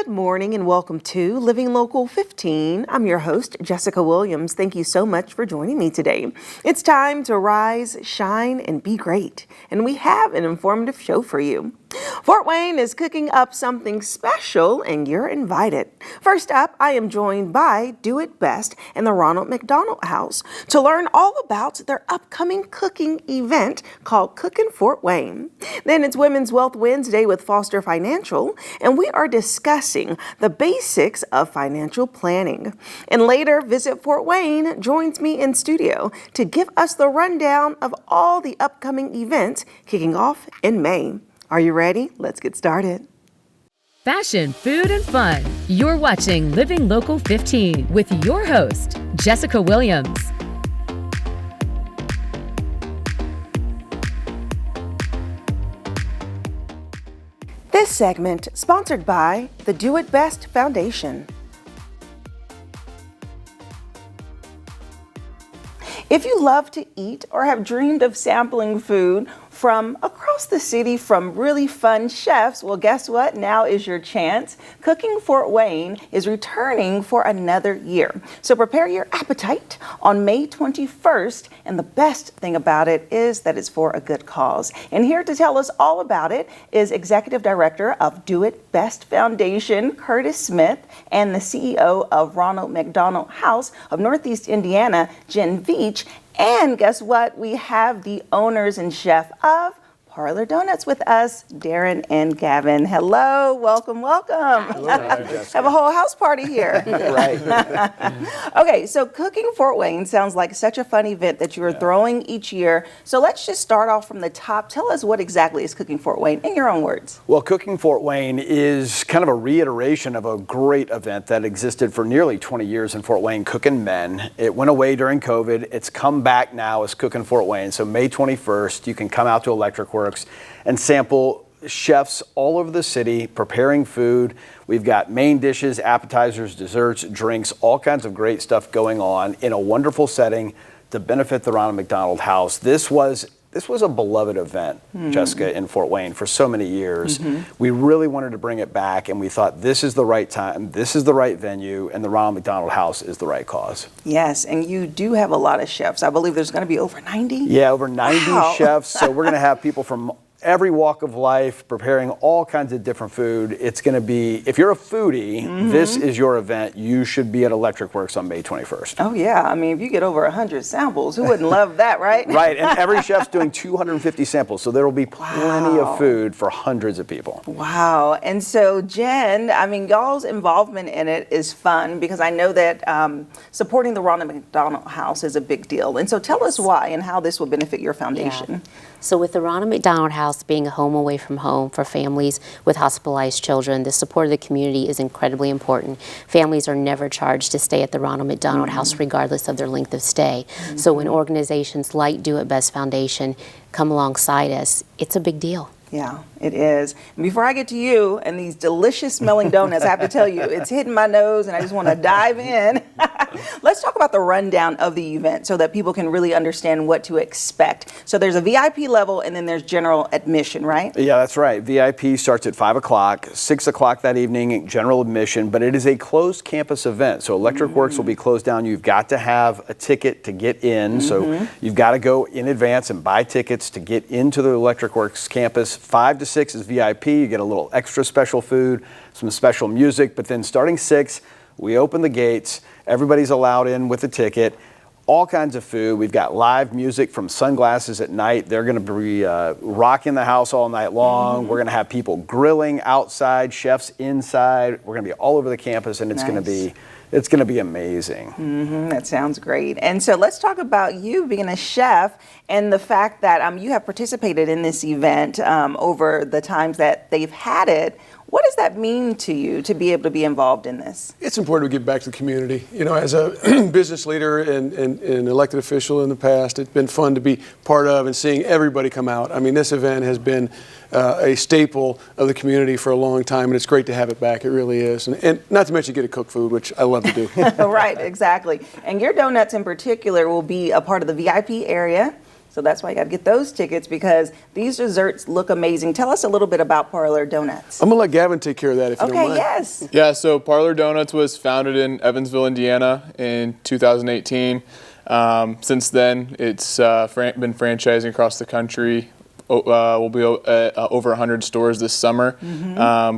Good morning and welcome to Living Local 15. I'm your host, Jessica Williams. Thank you so much for joining me today. It's time to rise, shine, and be great. And we have an informative show for you. Fort Wayne is cooking up something special and you're invited. First up, I am joined by Do It Best in the Ronald McDonald House to learn all about their upcoming cooking event called Cookin Fort Wayne. Then it's Women's Wealth Wednesday with Foster Financial, and we are discussing the basics of financial planning. And later, Visit Fort Wayne joins me in studio to give us the rundown of all the upcoming events kicking off in May. Are you ready? Let's get started. Fashion, food, and fun. You're watching Living Local 15 with your host, Jessica Williams. This segment sponsored by the Do It Best Foundation. If you love to eat or have dreamed of sampling food from across the city from really fun chefs, well, guess what? Now is your chance. Cookin Fort Wayne is returning for another year. So prepare your appetite on May 21st. And the best thing about it is that it's for a good cause. And here to tell us all about it is Executive Director of Do It Best Foundation, Curtis Smith, and the CEO of Ronald McDonald House of Northeast Indiana, Jen Veach. And guess what? We have the owners and chef of Parlor Donuts with us, Darren and Gavin. Hello, welcome, welcome. Hello. Have a whole house party here. Right. Okay, so Cookin Fort Wayne sounds like such a fun event that you are throwing each year. So let's just start off from the top. Tell us what exactly is Cookin Fort Wayne in your own words. Well, Cookin Fort Wayne is kind of a reiteration of a great event that existed for nearly 20 years in Fort Wayne, Cookin' Men. It went away during COVID. It's come back now as Cookin Fort Wayne. So May 21st, you can come out to Electric Works and sample chefs all over the city preparing food. We've got main dishes, appetizers, desserts, drinks, all kinds of great stuff going on in a wonderful setting to benefit the Ronald McDonald House. This was a beloved event, Jessica, in Fort Wayne for so many years. We really wanted to bring it back, and we thought this is the right time, this is the right venue, and the Ronald McDonald House is the right cause. Yes, and you do have a lot of chefs. I believe there's going to be over 90? Yeah, over 90 Wow. chefs. So we're going to have people from every walk of life preparing all kinds of different food. It's going to be, if you're a foodie, this is your event. You should be at Electric Works on May 21st. Oh, yeah. I mean, if you get over 100 samples, who wouldn't love that, right? Right, and every chef's doing 250 samples, so there will be plenty of food for hundreds of people. Wow. And so, Jen, I mean, y'all's involvement in it is fun because I know that supporting the Ronald McDonald House is a big deal. And so tell us why and how this will benefit your foundation. Yeah. So with the Ronald McDonald House being a home away from home for families with hospitalized children, the support of the community is incredibly important. Families are never charged to stay at the Ronald McDonald House regardless of their length of stay. So when organizations like Do It Best Foundation come alongside us, it's a big deal. Yeah, it is. And before I get to you and these delicious smelling donuts, I have to tell you, it's hitting my nose and I just want to dive in. Let's talk about the rundown of the event so that people can really understand what to expect. So there's a VIP level and then there's general admission, right? Yeah, that's right. VIP starts at 5 o'clock, 6 o'clock that evening, general admission, but it is a closed campus event. So Electric Works will be closed down. You've got to have a ticket to get in. So you've got to go in advance and buy tickets to get into the Electric Works campus. 5 to 6 is VIP. You get a little extra special food, some special music, but then starting 6, we open the gates. Everybody's allowed in with a ticket. All kinds of food. We've got live music from Sunglasses at Night. They're going to be rocking the house all night long. We're going to have people grilling outside, chefs inside. We're going to be all over the campus, and it's going to be amazing. That sounds great. And so let's talk about you being a chef and the fact that you have participated in this event over the times that they've had it. What does that mean to you to be able to be involved in this? It's important to give back to the community. You know, as a business leader and elected official in the past, it's been fun to be part of and seeing everybody come out. I mean, this event has been a staple of the community for a long time, and it's great to have it back. It really is. And not to mention get to cook food, which I love to do. Right, exactly. And your donuts in particular will be a part of the VIP area. So that's why you got to get those tickets because these desserts look amazing. Tell us a little bit about Parlor Donuts. I'm going to let Gavin take care of that if you don't Okay, mind. yes. Yeah, so Parlor Donuts was founded in Evansville, Indiana in 2018. Since then, it's been franchising across the country. We'll be at over 100 stores this summer.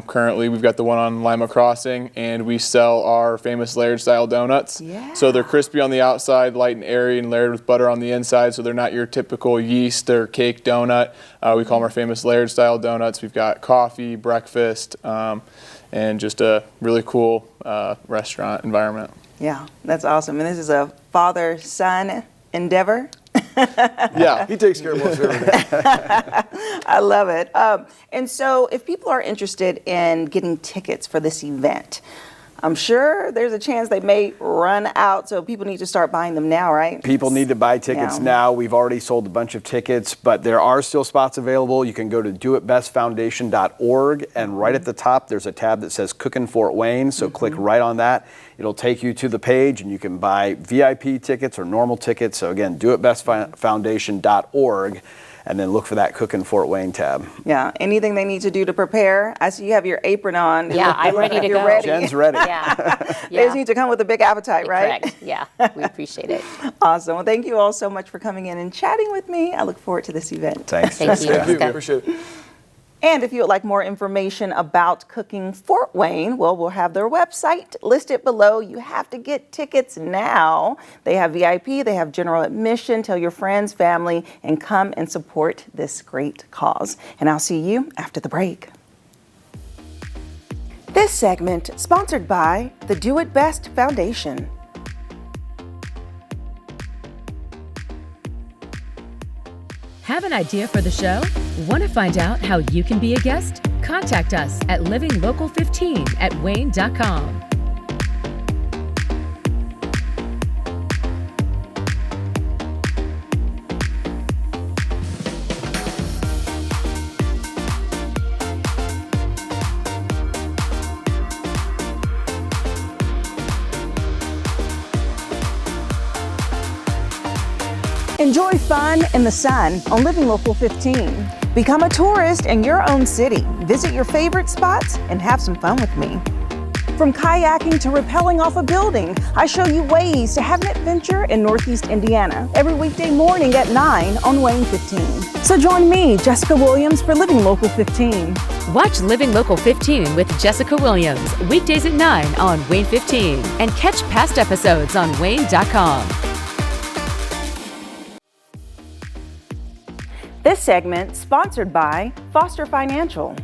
Currently, we've got the one on Lima Crossing, and we sell our famous layered style donuts. Yeah. So they're crispy on the outside, light and airy, and layered with butter on the inside. So they're not your typical yeast or cake donut. We call them our famous layered style donuts. We've got coffee, breakfast, and just a really cool restaurant environment. Yeah, that's awesome. And this is a father-son endeavor. Yeah. He takes care of most everything. I love it. And so if people are interested in getting tickets for this event, I'm sure there's a chance they may run out, so people need to start buying them now, right? People need to buy tickets now. We've already sold a bunch of tickets, but there are still spots available. You can go to doitbestfoundation.org, and right at the top there's a tab that says Cookin Fort Wayne, so click right on that. It'll take you to the page, and you can buy VIP tickets or normal tickets. So again, doitbestfoundation.org. And then look for that Cookin Fort Wayne tab. Yeah, anything they need to do to prepare. I see you have your apron on. Yeah, I'm ready to You're go. ready. Jen's ready. Yeah. They just need to come with a big appetite, right? Correct. Yeah, we appreciate it. Awesome. Well, thank you all so much for coming in and chatting with me. I look forward to this event. Thanks. Thank you. Thank you. Okay. Appreciate it. And if you would like more information about Cookin Fort Wayne, well, we'll have their website listed below. You have to get tickets now. They have VIP, they have general admission. Tell your friends, family, and come and support this great cause. And I'll see you after the break. This segment sponsored by the Do It Best Foundation. Have an idea for the show? Want to find out how you can be a guest? Contact us at livinglocal15@wayne.com. Enjoy fun in the sun on Living Local 15. Become a tourist in your own city. Visit your favorite spots and have some fun with me. From kayaking to rappelling off a building, I show you ways to have an adventure in Northeast Indiana every weekday morning at 9 on Wayne 15. So join me, Jessica Williams, for Living Local 15. Watch Living Local 15 with Jessica Williams weekdays at 9 on Wayne 15 and catch past episodes on wayne.com. This segment sponsored by Foster Financial.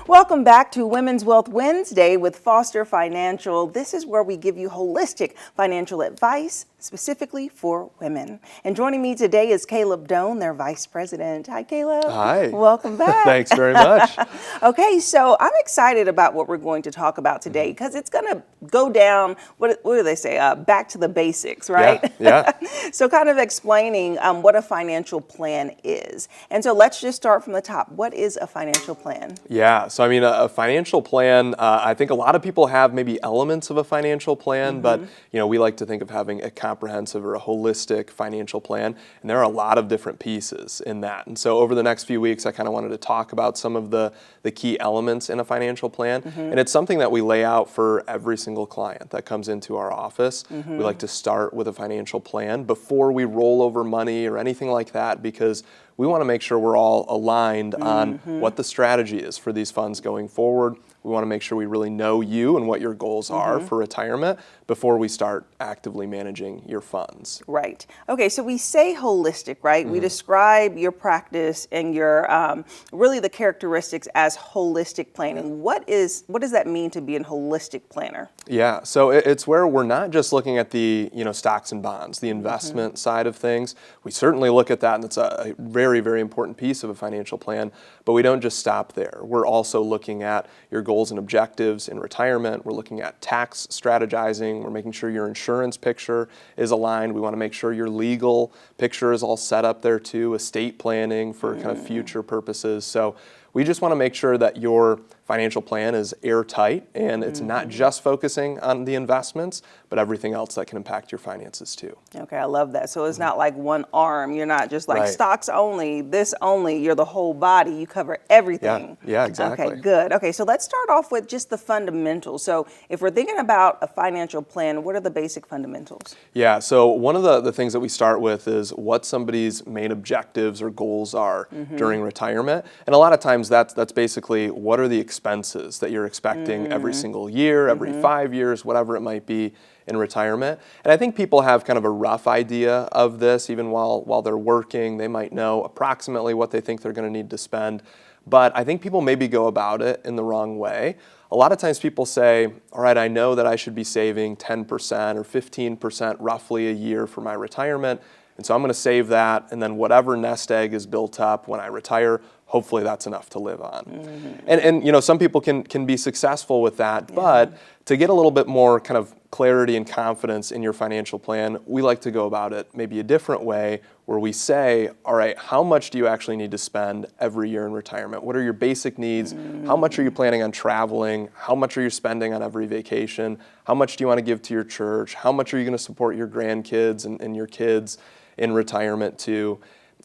Welcome back to Women's Wealth Wednesday with Foster Financial. This is where we give you holistic financial advice specifically for women. And joining me today is Caleb Doan, their Vice President. Hi, Caleb. Hi. Welcome back. Thanks very much. Okay, so I'm excited about what we're going to talk about today because it's going to go down, what do they say, back to the basics, right? Yeah. So kind of explaining what a financial plan is. And so let's just start from the top. What is a financial plan? Yeah. So, I mean, a financial plan, I think a lot of people have maybe elements of a financial plan, but, you know, we like to think of having a comprehensive or a holistic financial plan. And there are a lot of different pieces in that. And so over the next few weeks, I kind of wanted to talk about some of the key elements in a financial plan. And it's something that we lay out for every single client that comes into our office. We like to start with a financial plan before we roll over money or anything like that, because we want to make sure we're all aligned on what the strategy is for these funds going forward. We want to make sure we really know you and what your goals are for retirement before we start actively managing your funds. Right. Okay, so we say holistic, right? We describe your practice and your really the characteristics as holistic planning. What does that mean to be a holistic planner? Yeah, so it's where we're not just looking at the stocks and bonds, the investment side of things. We certainly look at that, and it's a very, very important piece of a financial plan, but we don't just stop there. We're also looking at your goals and objectives in retirement. We're looking at tax strategizing. We're making sure your insurance picture is aligned. We want to make sure your legal picture is all set up there too, estate planning for kind of future purposes. So we just want to make sure that your financial plan is airtight and it's not just focusing on the investments, but everything else that can impact your finances too. Okay, I love that. So it's not like one arm. You're not just like Right. stocks only, this only. You're the whole body. You cover everything. Yeah, exactly. Okay, good. Okay, so let's start off with just the fundamentals. So if we're thinking about a financial plan, what are the basic fundamentals? Yeah, so one of the things that we start with is what somebody's main objectives or goals are during retirement. And a lot of times that's basically what are the expenses that you're expecting every single year, every 5 years, whatever it might be in retirement. And I think people have kind of a rough idea of this, even while they're working. They might know approximately what they think they're going to need to spend. But I think people maybe go about it in the wrong way. A lot of times people say, all right, I know that I should be saving 10% or 15% roughly a year for my retirement. And so I'm going to save that, and then whatever nest egg is built up when I retire, hopefully that's enough to live on. And you know, some people can be successful with that, but to get a little bit more kind of clarity and confidence in your financial plan, we like to go about it maybe a different way, where we say, all right, how much do you actually need to spend every year in retirement? What are your basic needs? How much are you planning on traveling? How much are you spending on every vacation? How much do you want to give to your church? How much are you going to support your grandkids and your kids in retirement too?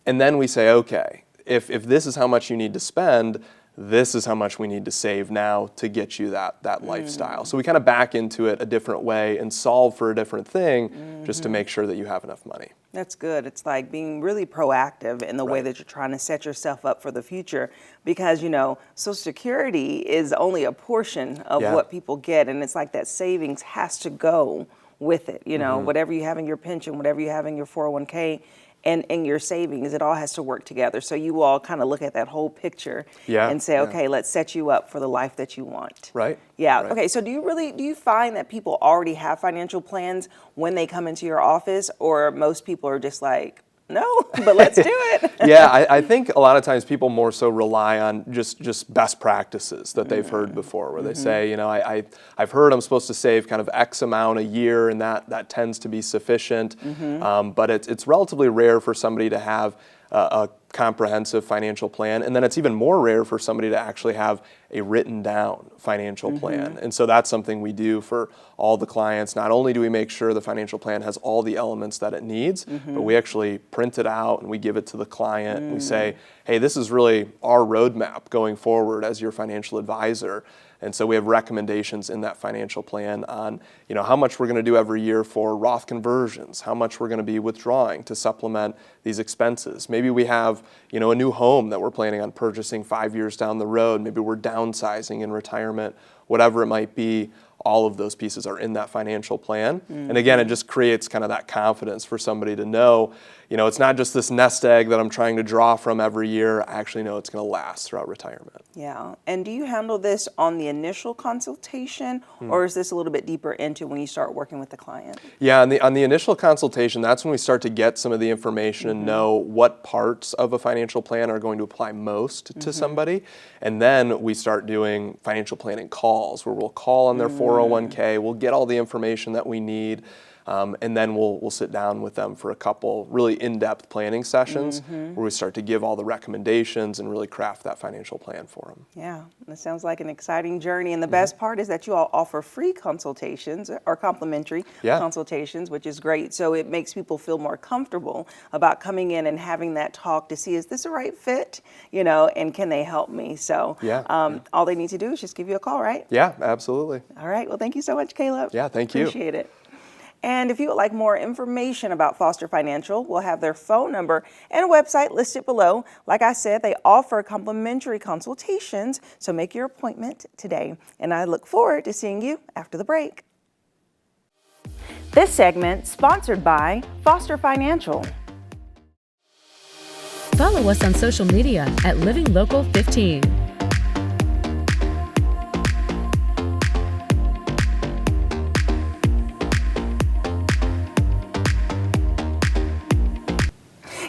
And then we say, okay, if this is how much you need to spend, this is how much we need to save now to get you that lifestyle. So we kind of back into it a different way and solve for a different thing just to make sure that you have enough money. That's good. It's like being really proactive in the way Right. that you're trying to set yourself up for the future, because, you know, Social Security is only a portion of Yeah. what people get. And it's like that savings has to go with it. You know, whatever you have in your pension, whatever you have in your 401k, and in your savings, it all has to work together. So you all kind of look at that whole picture and say, okay, let's set you up for the life that you want. Right. Yeah. Right. Okay. So do you find that people already have financial plans when they come into your office, or most people are just like, no, but let's do it? Yeah, I think a lot of times people more so rely on just best practices that they've heard before, where they say, you know, I've heard I'm supposed to save kind of X amount a year, and that tends to be sufficient. But it's relatively rare for somebody to have a comprehensive financial plan, and then it's even more rare for somebody to actually have a written down financial plan. And so that's something we do for all the clients. Not only do we make sure the financial plan has all the elements that it needs, but we actually print it out and we give it to the client. And we say, hey, this is really our roadmap going forward as your financial advisor. And so we have recommendations in that financial plan on, you know, how much we're going to do every year for Roth conversions, how much we're going to be withdrawing to supplement these expenses. Maybe we have, you know, a new home that we're planning on purchasing 5 years down the road. Maybe we're downsizing in retirement, whatever it might be. All of those pieces are in that financial plan. And again, it just creates kind of that confidence for somebody to know, you know, it's not just this nest egg that I'm trying to draw from every year. I actually know it's going to last throughout retirement. Yeah. And do you handle this on the initial consultation, or is this a little bit deeper into when you start working with the client? Yeah, on the initial consultation, that's when we start to get some of the information and know what parts of a financial plan are going to apply most to somebody. And then we start doing financial planning calls, where we'll call on their 401k, we'll get all the information that we need, and then we'll sit down with them for a couple really in-depth planning sessions where we start to give all the recommendations and really craft that financial plan for them. Yeah, that sounds like an exciting journey. And the best part is that you all offer free consultations or complimentary consultations, which is great. So it makes people feel more comfortable about coming in and having that talk to see, is this a right fit? You know, and can they help me? So all they need to do is just give you a call, right? Yeah, absolutely. All right. Well, thank you so much, Caleb. Yeah, thank you. Appreciate it. And if you would like more information about Foster Financial, we'll have their phone number and a website listed below. Like I said, they offer complimentary consultations, so make your appointment today. And I look forward to seeing you after the break. This segment sponsored by Foster Financial. Follow us on social media at Living Local 15.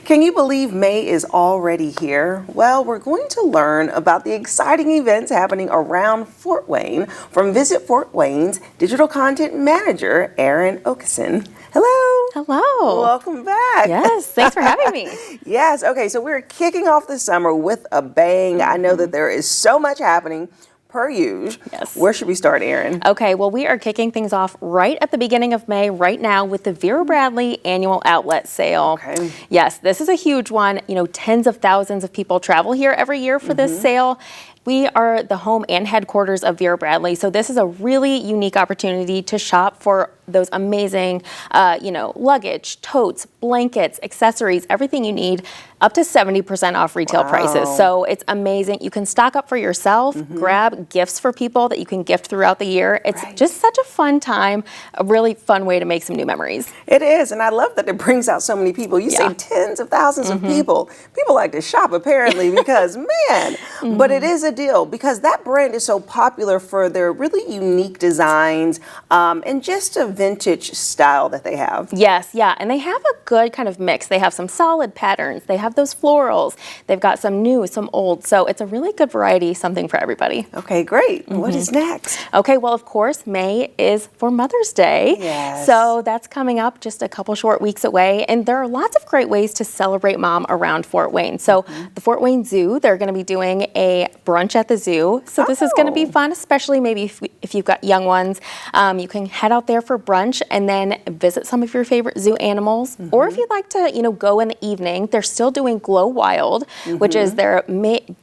Can you believe May is already here? Well, we're going to learn about the exciting events happening around Fort Wayne from Visit Fort Wayne's Digital Content Manager, Aaron Okeson. Hello. Hello. Welcome back. Yes, thanks for having me. Yes. Okay. So we're kicking off the summer with a bang. I know that there is so much happening per usual. Yes. Where should we start, Erin? Okay, well, we are kicking things off right at the beginning of May right now with the Vera Bradley annual outlet sale. Okay. Yes, this is a huge one. You know, tens of thousands of people travel here every year for this sale. We are the home and headquarters of Vera Bradley, so this is a really unique opportunity to shop for those amazing, luggage, totes, blankets, accessories, everything you need, up to 70% off retail prices. So it's amazing. You can stock up for yourself, grab gifts for people that you can gift throughout the year. It's just such a fun time, a really fun way to make some new memories. It is, and I love that it brings out so many people. You say tens of thousands of people. People like to shop apparently because, man, but it is a deal because that brand is so popular for their really unique designs and just a vintage style that they have. Yes, yeah, and they have a good kind of mix. They have some solid patterns. They have those florals. They've got some new, some old. So it's a really good variety, something for everybody. Okay, great. What is next? Okay, well, of course, May is for Mother's Day. Yes. So that's coming up just a couple short weeks away. And there are lots of great ways to celebrate mom around Fort Wayne. So the Fort Wayne Zoo, they're going to be doing a brunch at the zoo. So this is going to be fun, especially maybe if you've got young ones. You can head out there for brunch and then visit some of your favorite zoo animals. Or if you'd like to, go in the evening, they're still doing Glow Wild, which is their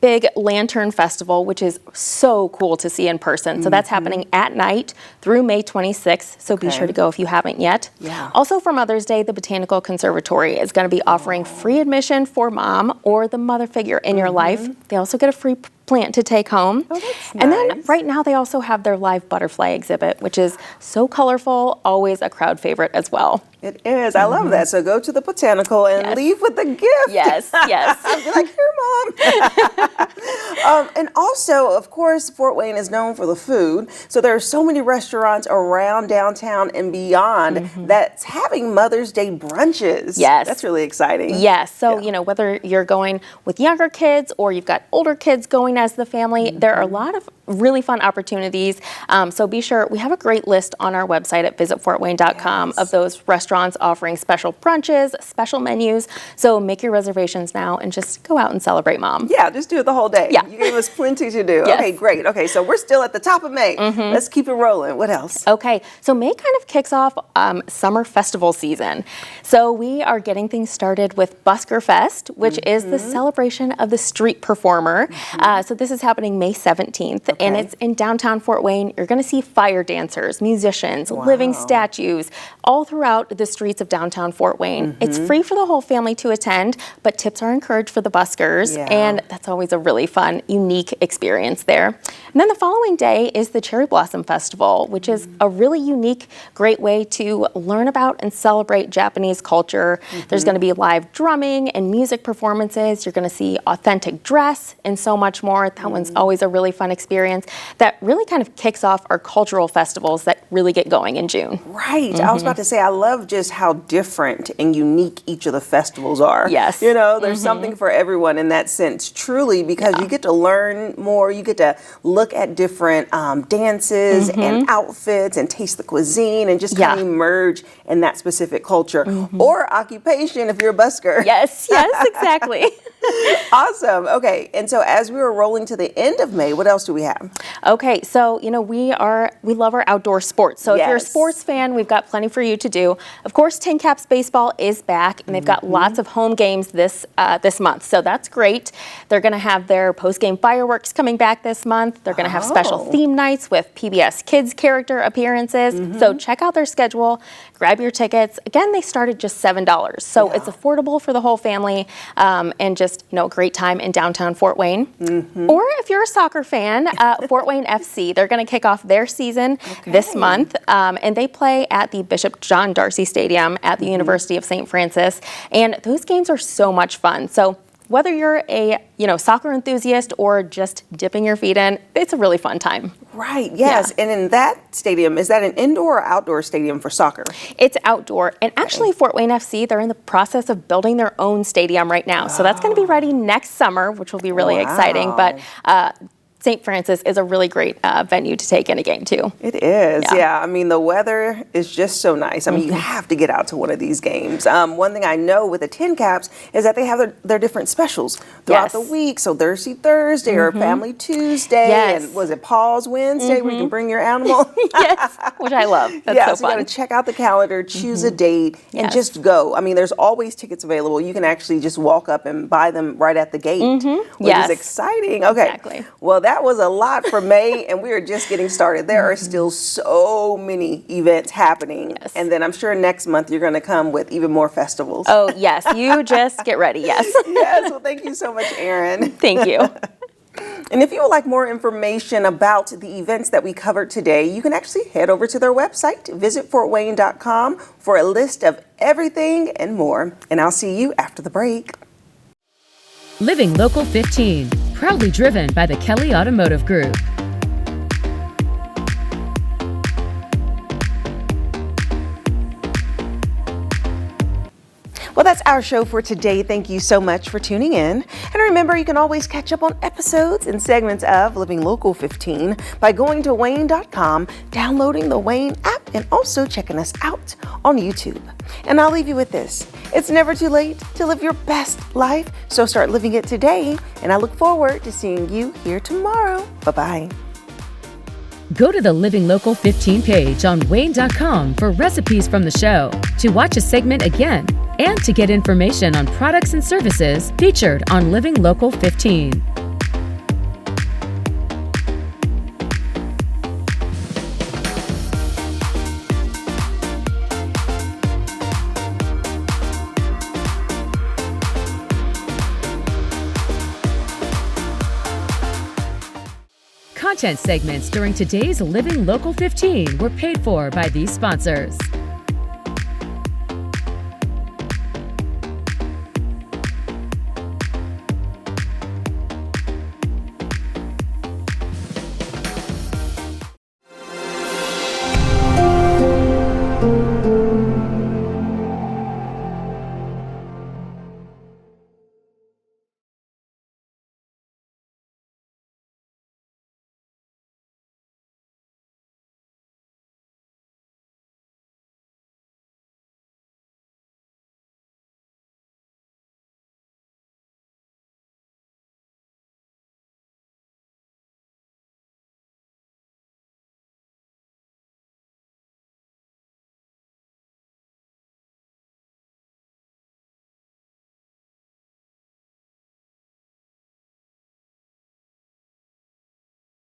big lantern festival, which is so cool to see in person. So that's happening at night through May 26th. So be sure to go if you haven't yet. Yeah. Also for Mother's Day, the Botanical Conservatory is going to be offering free admission for mom or the mother figure in your life. They also get a free plant to take home. Oh, that's And then nice. right now they also have their live butterfly exhibit, which is so colorful, always a crowd favorite as well. It is. I love that. So go to the Botanical and Yes. leave with a gift. Yes, yes. Be like, here, Mom. And also, of course, Fort Wayne is known for the food. So there are so many restaurants around downtown and beyond that's having Mother's Day brunches. Yes. That's really exciting. Yes, so whether you're going with younger kids or you've got older kids going as the family, there are a lot of really fun opportunities. So be sure, we have a great list on our website at visitfortwayne.com of those restaurants offering special brunches, special menus. So make your reservations now and just go out and celebrate mom. Yeah, just do it the whole day. Yeah. You gave us plenty to do. Yes. Okay, great. Okay, so we're still at the top of May. Let's keep it rolling. What else? Okay, so May kind of kicks off summer festival season. So we are getting things started with Busker Fest, which is the celebration of the street performer. So this is happening May 17th, and it's in downtown Fort Wayne. You're going to see fire dancers, musicians, living statues, all throughout the streets of downtown Fort Wayne. It's free for the whole family to attend, but tips are encouraged for the buskers, and that's always a really fun, unique experience there. And then the following day is the Cherry Blossom Festival, which is a really unique, great way to learn about and celebrate Japanese culture. There's going to be live drumming and music performances. You're going to see authentic dress and so much more. That one's always a really fun experience that really kind of kicks off our cultural festivals that really get going in June. Right. I was about to say, I love just how different and unique each of the festivals are. Yes. There's something for everyone in that sense, truly, because you get to learn more. You get to look at different dances and outfits and taste the cuisine and just kind of emerge in that specific culture or occupation if you're a busker. Yes, exactly. Awesome. Okay. And so as we were rolling to the end of May, what else do we have? Okay, so we love our outdoor sports. So if you're a Yes. sports fan, we've got plenty for you to do. Of course, Tin Caps baseball is back, and they've got lots of home games this month. So that's great. They're going to have their post-game fireworks coming back this month. They're going to have special theme nights with PBS Kids character appearances. So check out their schedule, grab your tickets. Again, they start at just $7, so it's affordable for the whole family, and just a great time in downtown Fort Wayne. Or if you're a soccer fan, Fort Wayne FC, they're going to kick off their season this month, and they play at the Bishop John Darcy Stadium at the University of St. Francis, and those games are so much fun. So whether you're a soccer enthusiast or just dipping your feet in, it's a really fun time. Right, yes. And in that stadium, is that an indoor or outdoor stadium for soccer? It's outdoor. And actually, Fort Wayne FC, they're in the process of building their own stadium right now. So that's going to be ready next summer, which will be really exciting. But St. Francis is a really great venue to take in a game too. It is, yeah. I mean, the weather is just so nice. I mean, you have to get out to one of these games. One thing I know with the Tin Caps is that they have their different specials throughout the week. So Thirsty Thursday or Family Tuesday, and was it Paws Wednesday where you can bring your animal? Yes, which I love. That's so you fun. got to check out the calendar, choose a date, and just go. I mean, there's always tickets available. You can actually just walk up and buy them right at the gate, which is exciting. Okay, exactly. Well, that was a lot for May, and we are just getting started. There are still so many events happening, and then I'm sure next month you're going to come with even more festivals. Oh, yes. You just get ready. Yes. Yes. Well, thank you so much, Erin. Thank you. And if you would like more information about the events that we covered today, you can actually head over to their website, visit fortwayne.com for a list of everything and more. And I'll see you after the break. Living Local 15, proudly driven by the Kelly Automotive Group. Well, that's our show for today. Thank you so much for tuning in. And remember, you can always catch up on episodes and segments of Living Local 15 by going to WANE.com, downloading the WANE app, and also checking us out on YouTube. And I'll leave you with this. It's never too late to live your best life, so start living it today. And I look forward to seeing you here tomorrow. Bye-bye. Go to the Living Local 15 page on WANE.com for recipes from the show, to watch a segment again, and to get information on products and services featured on Living Local 15. Content segments during today's Living Local 15 were paid for by these sponsors.